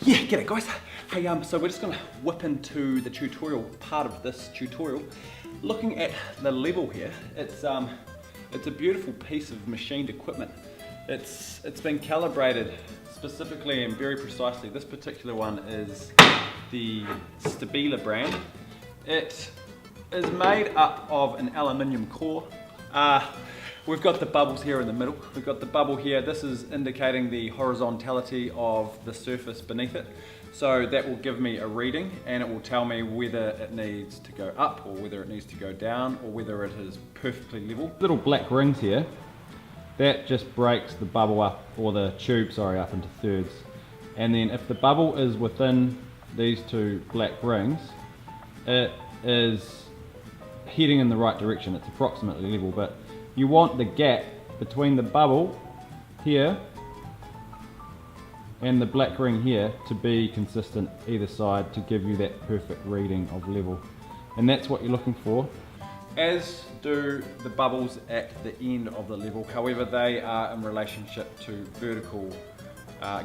Yeah, g'day guys. Hey, so we're just gonna whip into the tutorial part of this tutorial. Looking at the level here, it's a beautiful piece of machined equipment. It's been calibrated specifically and very precisely. This particular one is the Stabila brand. It is made up of an aluminium core. We've got the bubbles here in the middle. We've got the bubble here. This is indicating the horizontality of the surface beneath it. So that will give me a reading and it will tell me whether it needs to go up or whether it needs to go down or whether it is perfectly level. Little black rings here, that just breaks the bubble up, or the tube, sorry, up into thirds. And then if the bubble is within these two black rings, it is heading in the right direction. It's approximately level, but you want the gap between the bubble here and the black ring here to be consistent either side to give you that perfect reading of level. And that's what you're looking for, as do the bubbles at the end of the level. However, they are in relationship to vertical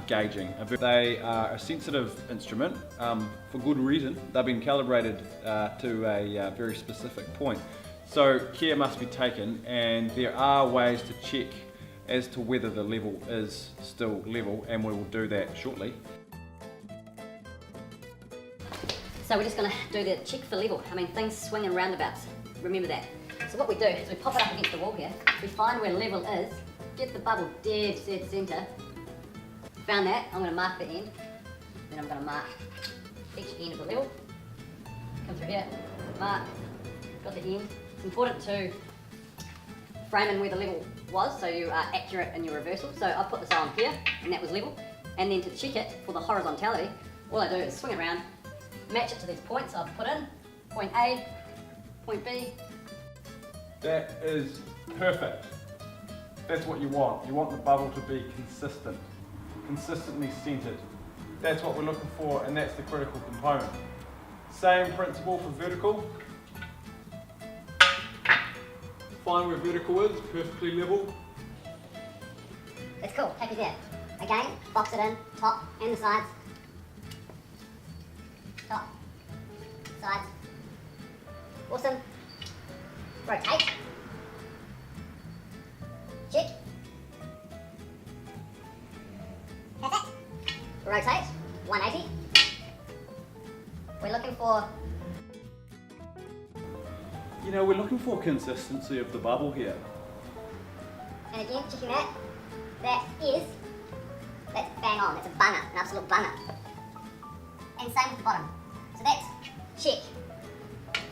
gauging. They are a sensitive instrument for good reason. They've been calibrated to a very specific point. So care must be taken, and there are ways to check as to whether the level is still level, and we will do that shortly. So we're just going to do the check for level. I mean, things swing in roundabouts, remember that. So what we do is we pop it up against the wall here, we find where level is, get the bubble dead centre. Found that, I'm going to mark the end, then I'm going to mark each end of the level. Come through here, mark, got the end. It's important to frame in where the level was so you are accurate in your reversal. So I put this on here and that was level. And then to check it for the horizontality, all I do is swing it around, match it to these points I've put in. Point A, point B. That is perfect. That's what you want. You want the bubble to be consistent, consistently centered. That's what we're looking for, and that's the critical component. Same principle for vertical. Find where vertical is, perfectly level. It's cool, happy there. Again, box it in, top and the sides. Top, sides. Awesome. Rotate. Check. Perfect. Rotate, 180. We're looking for... You know, we're looking for consistency of the bubble here. And again, checking that, that's bang on, it's a bunner, an absolute bunner. And same with the bottom. So that's check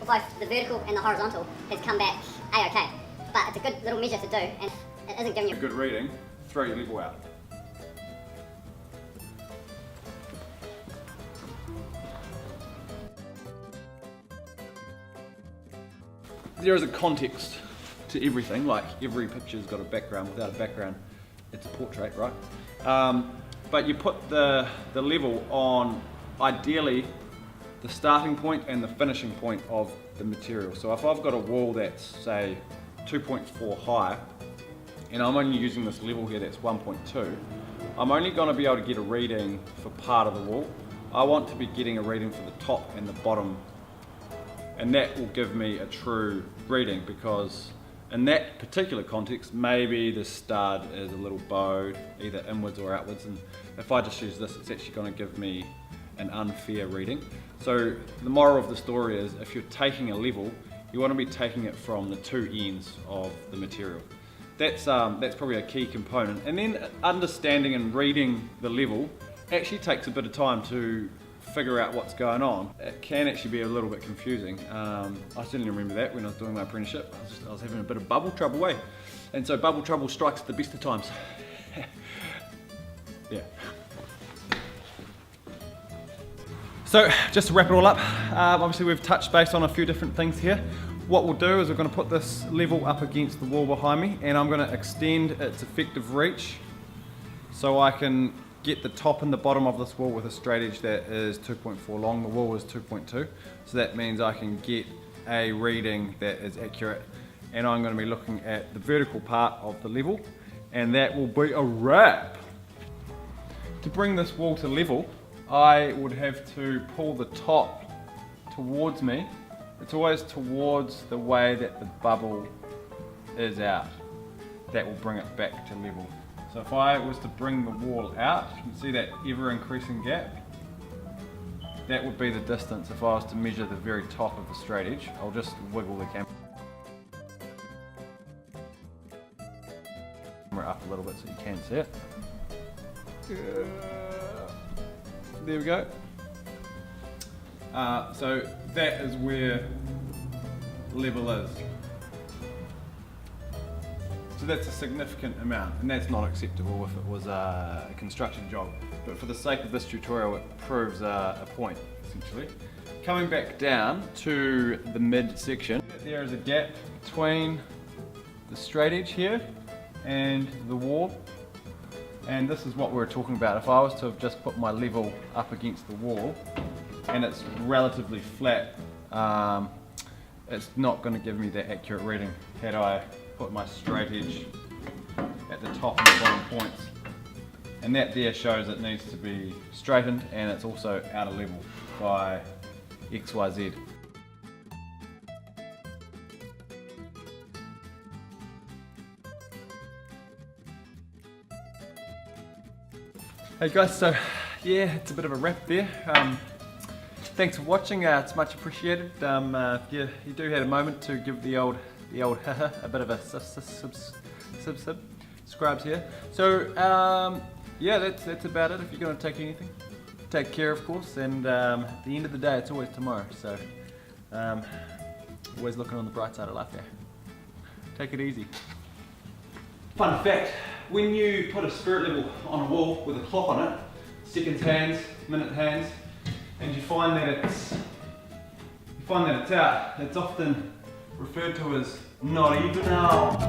for both the vertical and the horizontal has come back A-okay. But it's a good little measure to do, and it isn't giving you a good reading, throw your level out. There is a context to everything, like every picture's got a background. Without a background, it's a portrait, right? But you put the level on, ideally, the starting point and the finishing point of the material. So if I've got a wall that's, say, 2.4 high, and I'm only using this level here that's 1.2, I'm only going to be able to get a reading for part of the wall. I want to be getting a reading for the top and the bottom, and that will give me a true reading, because in that particular context, maybe the stud is a little bowed, either inwards or outwards, and if I just use this, it's actually going to give me an unfair reading. So the moral of the story is, if you're taking a level, you want to be taking it from the two ends of the material. That's probably a key component. And then understanding and reading the level actually takes a bit of time to figure out what's going on. It can actually be a little bit confusing. I certainly remember that when I was doing my apprenticeship. I was having a bit of bubble trouble, and so bubble trouble strikes at the best of times. Yeah. So just to wrap it all up, obviously we've touched base on a few different things here. What we'll do is we're going to put this level up against the wall behind me, and I'm going to extend its effective reach so I can get the top and the bottom of this wall with a straight edge that is 2.4 long. The wall is 2.2, so that means I can get a reading that is accurate, and I'm going to be looking at the vertical part of the level, and that will be a wrap. To bring this wall to level, I would have to pull the top towards me. It's always towards the way that the bubble is out. That will bring it back to level. So if I was to bring the wall out, you can see that ever increasing gap. That would be the distance if I was to measure the very top of the straight edge. I'll just wiggle the camera up a little bit so you can see it. There we go. So that is where level is. So that's a significant amount, and that's not acceptable if it was a construction job. But for the sake of this tutorial, it proves a point, essentially. Coming back down to the mid section, there is a gap between the straight edge here and the wall. And this is what we were talking about. If I was to have just put my level up against the wall, and it's relatively flat, it's not going to give me that accurate reading had I put my straight edge at the top and the bottom points. And that there shows it needs to be straightened, and it's also out of level by XYZ. Hey guys, so yeah, it's a bit of a wrap there. Thanks for watching, it's much appreciated. If you do have a moment to give the old a bit of a subscribes here. So yeah, that's about it. If you're going to take anything, take care of course, and at the end of the day it's always tomorrow, so always looking on the bright side of life there. Take it easy. Fun fact, when you put a spirit level on a wall with a clock on it, seconds hands, minute hands, and you find that it's out, it's often referred to as not even out.